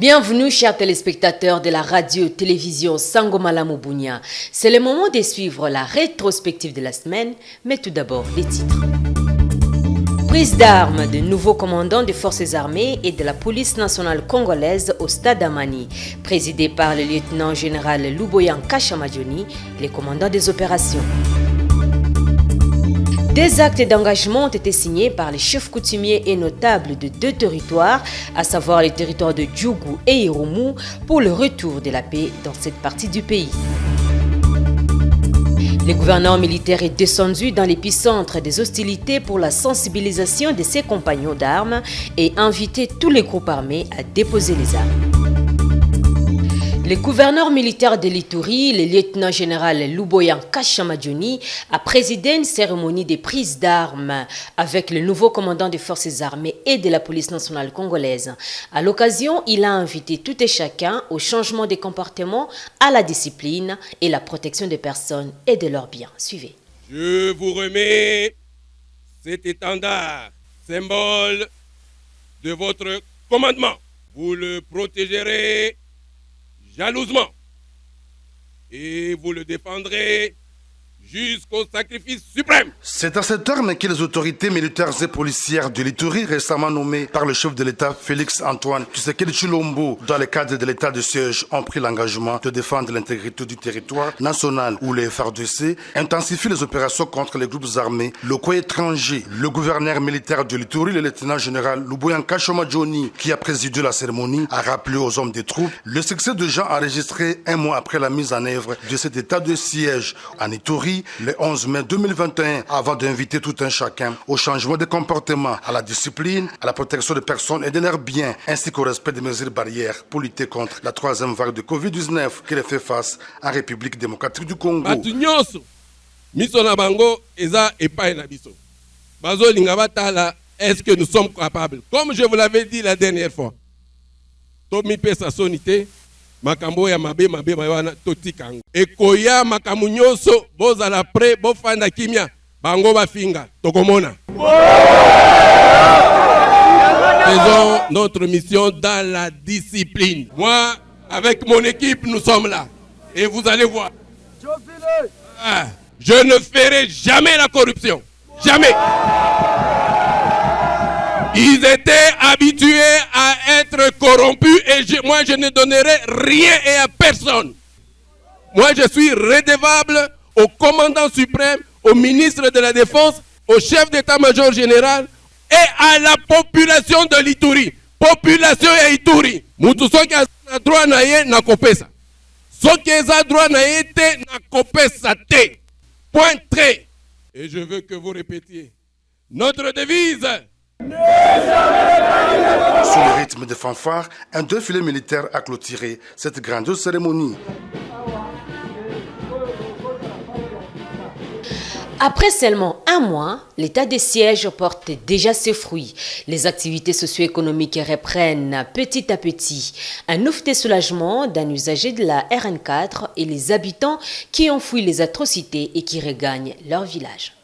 Bienvenue chers téléspectateurs de la radio-télévision Sangomalamu Bunia. C'est le moment de suivre la rétrospective de la semaine, mais tout d'abord les titres. Prise d'armes de nouveaux commandants des forces armées et de la police nationale congolaise au stade Amani, présidé par le lieutenant-général Luboyan Kashamajoni, les commandants des opérations. Des actes d'engagement ont été signés par les chefs coutumiers et notables de deux territoires, à savoir les territoires de Djougou et Irumu, pour le retour de la paix dans cette partie du pays. Le gouverneur militaire est descendu dans l'épicentre des hostilités pour la sensibilisation de ses compagnons d'armes et invité tous les groupes armés à déposer les armes. Le gouverneur militaire de l'Ituri, le lieutenant-général Luboyan Kashamajoni, a présidé une cérémonie de prise d'armes avec le nouveau commandant des forces armées et de la police nationale congolaise. À l'occasion, il a invité tout et chacun au changement de comportement, à la discipline et la protection des personnes et de leurs biens. Suivez. Je vous remets cet étendard, symbole de votre commandement. Vous le protégerez jalousement, et vous le défendrez jusqu'au sacrifice suprême. C'est à ces termes que les autorités militaires et policières de l'Ituri, récemment nommées par le chef de l'État Félix Antoine Tshisekedi Tshilombo, dans le cadre de l'état de siège, ont pris l'engagement de défendre l'intégrité du territoire national où les FARDC intensifient les opérations contre les groupes armés locaux étrangers. Le gouverneur militaire de l'Ituri, le lieutenant-général Luboyan Kashamajoni, qui a présidé la cérémonie, a rappelé aux hommes des troupes le succès de gens enregistré un mois après la mise en œuvre de cet état de siège en Ituri, le 11 mai 2021, avant d'inviter tout un chacun au changement de comportement, à la discipline, à la protection des personnes et de leurs biens, ainsi qu'au respect des mesures barrières pour lutter contre la troisième vague de Covid-19 qui fait face en République démocratique du Congo. Est-ce que nous sommes capables? Comme je vous l'avais dit la dernière fois, Tomi pesa sonité, makambo ya mabe wana totikango. Ekoya makamu nyoso bozala pre bofanda kimia bango bafinga tokomona. Faisons notre mission dans la discipline. Moi, avec mon équipe, nous sommes là. Et vous allez voir. Je ne ferai jamais la corruption. Jamais. Ils étaient habitués à être corrompus et moi je ne donnerai rien et à personne. Moi je suis redevable au commandant suprême, au ministre de la Défense, au chef d'état-major général et à la population de l'Ituri. Population ya Ituri. Mutu soki a droit na ye na kopesa. Soki a droit na ye te na kopesa te. Point très. Et je veux que vous répétiez notre devise. Sous le rythme de fanfare, un défilé militaire a clôturé cette grandiose cérémonie. Après seulement un mois, l'état de siège porte déjà ses fruits. Les activités socio-économiques reprennent petit à petit. Un ouf de soulagement d'un usager de la RN4 et les habitants qui ont fui les atrocités et qui regagnent leur village.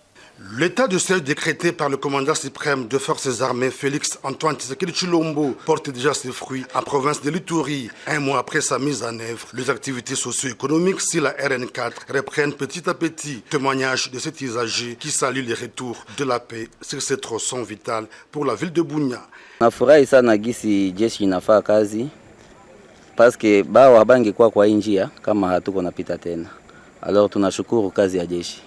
L'état de siège décrété par le commandant suprême de forces armées Félix Antoine Tshisekedi Tshilombo porte déjà ses fruits en province de l'Ituri. Un mois après sa mise en œuvre, les activités socio-économiques sur la RN4 reprennent petit à petit. Témoignage de cet usager qui salue le retour de la paix sur ce tronçon vital pour la ville de Bunia. Nafurahi sana gisi jeshi inafaa kazi paske bao habangekuwa kwa njia kama hatuko napita tena. Alors tunashukuru kazi ya jeshi.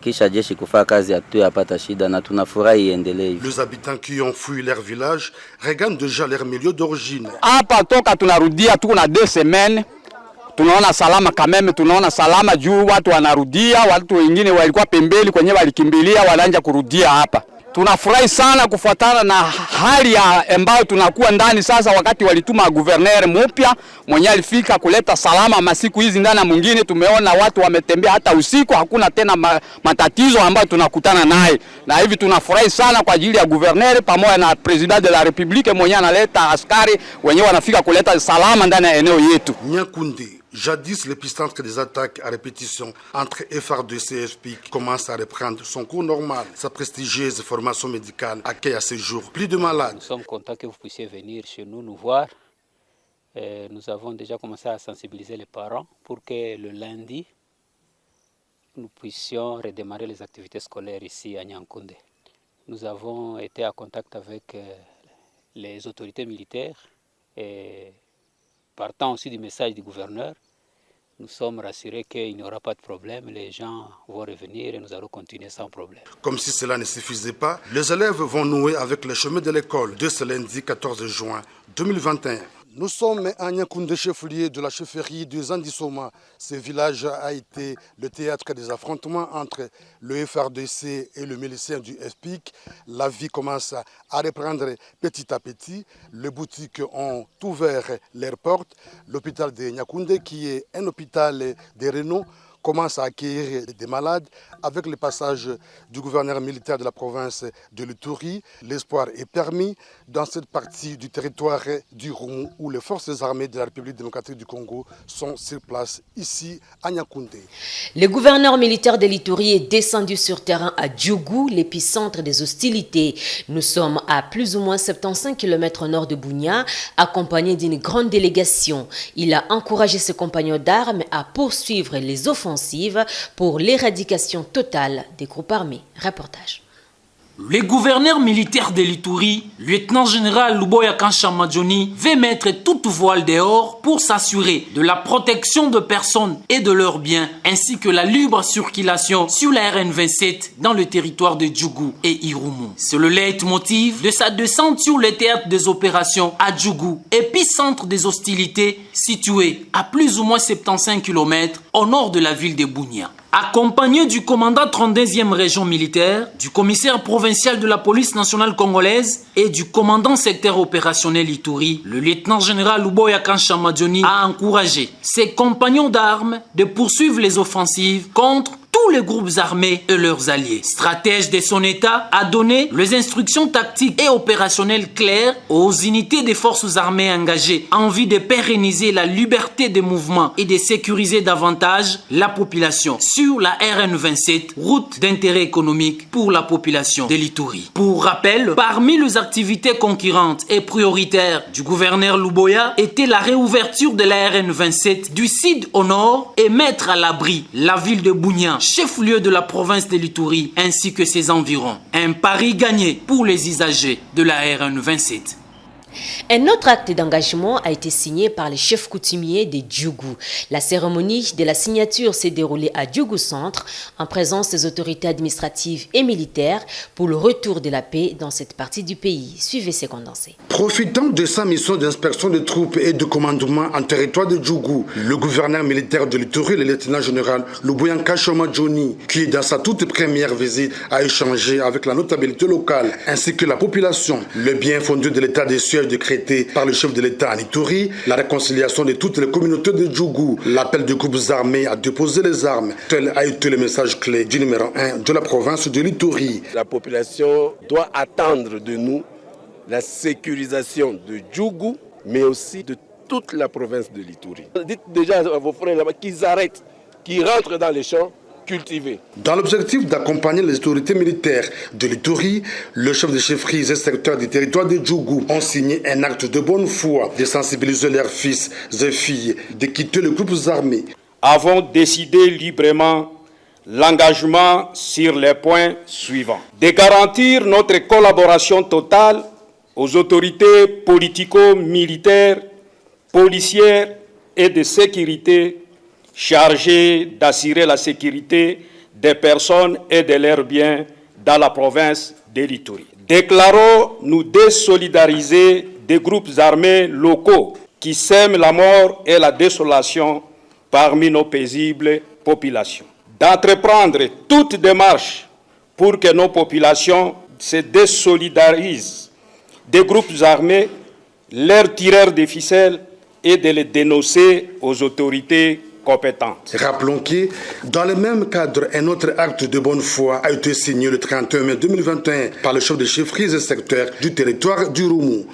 Kisha jeshi kufanya kazi hatuyapata shida na tunafurahi iendelee. Les habitants qui ont fui leur village regagnent déjà leur milieu d'origine. Hapa toka tunarudia tuko na 2 semaines. Tunaona salama kameme, tunaona salama juu watu wanarudia, watu wengine walikuwa pembeni kwenye walikimbilia wanaanza kurudia hapa. Tunafurahi sana kufuatana na hali ya ambayo tunakuwa ndani sasa, wakati walituma governor mpya mwenye alifika kuleta salama masiku hizi ndani na mwingine tumeona watu wametembea hata usiku, hakuna tena matatizo ambayo tunakutana naye. Na hivi tunafurahi sana kwa ajili ya governor pamoja na president de la republique mwenye analeta askari wenyewe wanafika kuleta salama ndani ya eneo yetu. Nyakundi. Jadis, l'épicentre des attaques à répétition entre FARDC et FPIC commence à reprendre son cours normal. Sa prestigieuse formation médicale accueille à ce jour plus de malades. Nous sommes contents que vous puissiez venir chez nous voir Nous avons déjà commencé à sensibiliser les parents pour que le lundi, nous puissions redémarrer les activités scolaires ici à Nyankoundé. Nous avons été en contact avec les autorités militaires et partant aussi du message du gouverneur, nous sommes rassurés qu'il n'y aura pas de problème, les gens vont revenir et nous allons continuer sans problème. Comme si cela ne suffisait pas, les élèves vont nouer avec le chemin de l'école de ce lundi 14 juin 2021. Nous sommes à Nyankoundé, chef-lieu de la chefferie de Zandisoma. Ce village a été le théâtre des affrontements entre le FRDC et le milicien du FPIC. La vie commence à reprendre petit à petit. Les boutiques ont ouvert leurs portes. L'hôpital de Nyankoundé, qui est un hôpital de renom, commence à accueillir des malades. Avec le passage du gouverneur militaire de la province de l'Ituri, l'espoir est permis dans cette partie du territoire du Roumou où les forces armées de la République démocratique du Congo sont sur place, ici à Nyankoundé. Le gouverneur militaire de l'Ituri est descendu sur terrain à Djougou, l'épicentre des hostilités. Nous sommes à plus ou moins 75 km au nord de Bunia, accompagné d'une grande délégation. Il a encouragé ses compagnons d'armes à poursuivre les offensives pour l'éradication totale des groupes armés. Reportage. Le gouverneur militaire de l'Ituri, lieutenant-général Luboya Kanshamadjoni, veut mettre toute voile dehors pour s'assurer de la protection de personnes et de leurs biens, ainsi que la libre circulation sur la RN27 dans le territoire de Djougou et Irumu. C'est le leitmotiv de sa descente sur le théâtre des opérations à Djougou, épicentre des hostilités situé à plus ou moins 75 km au nord de la ville de Bunia. Accompagné du commandant 32e région militaire, du commissaire provincial de la police nationale congolaise et du commandant secteur opérationnel Ituri, le lieutenant-général Luboya Kanshamadjoni a encouragé ses compagnons d'armes de poursuivre les offensives contre tous les groupes armés et leurs alliés. Stratège de son État a donné les instructions tactiques et opérationnelles claires aux unités des forces armées engagées en vue de pérenniser la liberté de mouvement et de sécuriser davantage la population sur la RN27, route d'intérêt économique pour la population de l'Ituri. Pour rappel, parmi les activités concurrentes et prioritaires du gouverneur Luboya était la réouverture de la RN27 du sud au nord et mettre à l'abri la ville de Bunia, chef-lieu de la province de l'Ituri, ainsi que ses environs. Un pari gagné pour les usagers de la RN27. Un autre acte d'engagement a été signé par les chefs coutumiers de Djougou. La cérémonie de la signature s'est déroulée à Djougou Centre en présence des autorités administratives et militaires pour le retour de la paix dans cette partie du pays. Suivez ces condensés. Profitant de sa mission d'inspection des troupes et de commandement en territoire de Djougou, le gouverneur militaire de l'Ituri, le lieutenant-général Luboya Kanshamadjoni, qui dans sa toute première visite a échangé avec la notabilité locale ainsi que la population, le bien fondé de l'état des sièges décrété par le chef de l'État en Ituri, la réconciliation de toutes les communautés de Djougou, l'appel des groupes armés à déposer les armes, tel a été le message clé du numéro 1 de la province de l'Ituri. La population doit attendre de nous la sécurisation de Djougou, mais aussi de toute la province de l'Ituri. Dites déjà à vos frères là-bas qu'ils arrêtent, qu'ils rentrent dans les champs cultivés. Dans l'objectif d'accompagner les autorités militaires de l'Ituri, le chef de chefferie et secteur du territoire de Djougou ont signé un acte de bonne foi de sensibiliser leurs fils et filles de quitter les groupes armés. Avons décidé librement l'engagement sur les points suivants. De garantir notre collaboration totale aux autorités politico-militaires, policières et de sécurité chargées d'assurer la sécurité des personnes et de leurs biens dans la province de l'Ituri. Déclarons nous désolidariser des groupes armés locaux qui sèment la mort et la désolation parmi nos paisibles populations. D'entreprendre toute démarche pour que nos populations se désolidarisent des groupes armés, leurs tireurs de ficelles et de les dénoncer aux autorités compétentes. Rappelons que, dans le même cadre, un autre acte de bonne foi a été signé le 31 mai 2021 par le chef de chefferie et secteur du territoire du Roumou.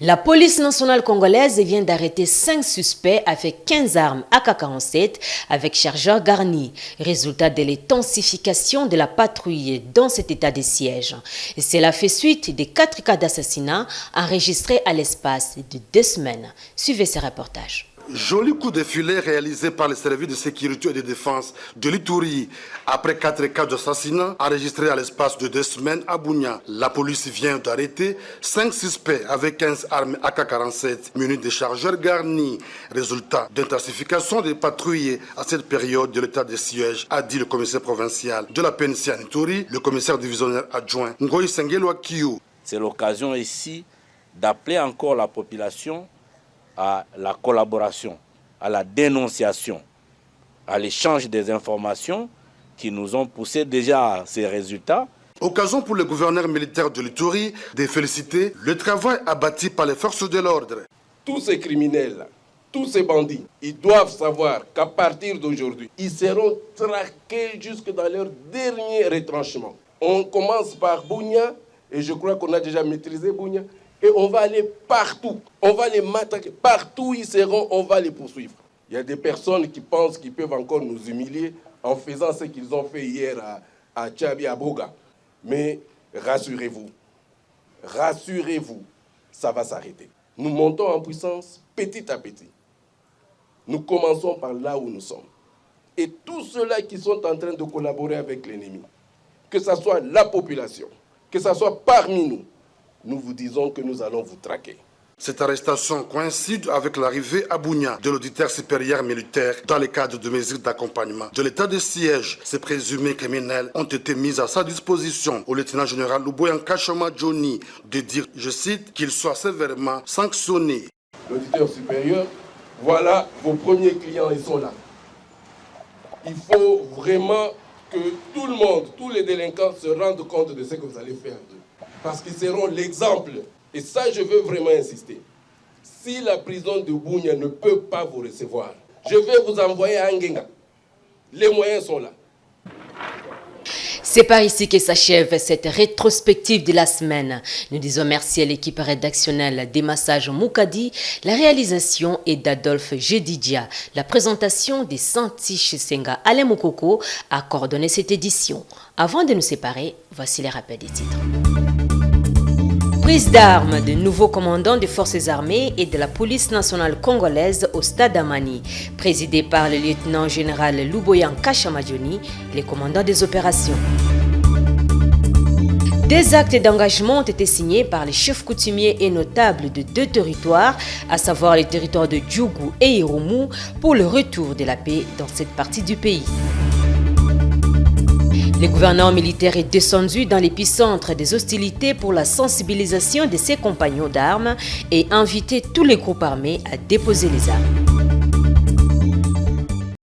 La police nationale congolaise vient d'arrêter 5 suspects avec 15 armes AK-47 avec chargeurs garnis. Résultat de l'intensification de la patrouille dans cet état de siège. Et cela fait suite des 4 cas d'assassinat enregistrés à l'espace de 2 semaines. Suivez ce reportage. Joli coup de filet réalisé par les services de sécurité et de défense de l'Ituri. Après 4 cas d'assassinat enregistrés à l'espace de 2 semaines à Bunia, la police vient d'arrêter 5 suspects avec 15 armes AK-47 munis de chargeurs garnis. Résultat d'intensification des patrouilles à cette période de l'état de siège, a dit le commissaire provincial de la PNC à Ituri, le commissaire divisionnaire adjoint Ngoï Sengelo Akiou. C'est l'occasion ici d'appeler encore la population à la collaboration, à la dénonciation, à l'échange des informations qui nous ont poussé déjà à ces résultats. Occasion pour le gouverneur militaire de l'Ituri de féliciter le travail abattu par les forces de l'ordre. Tous ces criminels, tous ces bandits, ils doivent savoir qu'à partir d'aujourd'hui, ils seront traqués jusque dans leur dernier retranchement. On commence par Bunia, et je crois qu'on a déjà maîtrisé Bunia. Et on va aller partout, on va les matraquer, partout où ils seront, on va les poursuivre. Il y a des personnes qui pensent qu'ils peuvent encore nous humilier en faisant ce qu'ils ont fait hier à Tchabi, à Boga. Mais rassurez-vous, ça va s'arrêter. Nous montons en puissance petit à petit. Nous commençons par là où nous sommes. Et tous ceux-là qui sont en train de collaborer avec l'ennemi, que ce soit la population, que ce soit parmi nous, nous vous disons que nous allons vous traquer. Cette arrestation coïncide avec l'arrivée à Bunia de l'auditeur supérieur militaire dans le cadre de mesures d'accompagnement de l'état de siège. Ces présumés criminels ont été mis à sa disposition au lieutenant-général Luboya Nkashama Johnny de dire, je cite, qu'il soit sévèrement sanctionné. L'auditeur supérieur, voilà vos premiers clients, ils sont là. Il faut vraiment que tout le monde, tous les délinquants se rendent compte de ce que vous allez faire d'eux. Parce qu'ils seront l'exemple. Et ça, je veux vraiment insister. Si la prison de Bunia ne peut pas vous recevoir, je vais vous envoyer à Ngenga. Les moyens sont là. C'est par ici que s'achève cette rétrospective de la semaine. Nous disons merci à l'équipe rédactionnelle des Massages Moukadi. La réalisation est d'Adolphe Jedidia. La présentation des Santi Chisenga Alain Moukoko a coordonné cette édition. Avant de nous séparer, voici les rappels des titres. Prise d'armes de nouveaux commandants des forces armées et de la police nationale congolaise au stade Amani, présidé par le lieutenant-général Luboya Nkashama Johnny, les commandants des opérations. Des actes d'engagement ont été signés par les chefs coutumiers et notables de 2 territoires, à savoir les territoires de Djougou et Irumu, pour le retour de la paix dans cette partie du pays. Le gouverneur militaire est descendu dans l'épicentre des hostilités pour la sensibilisation de ses compagnons d'armes et invité tous les groupes armés à déposer les armes.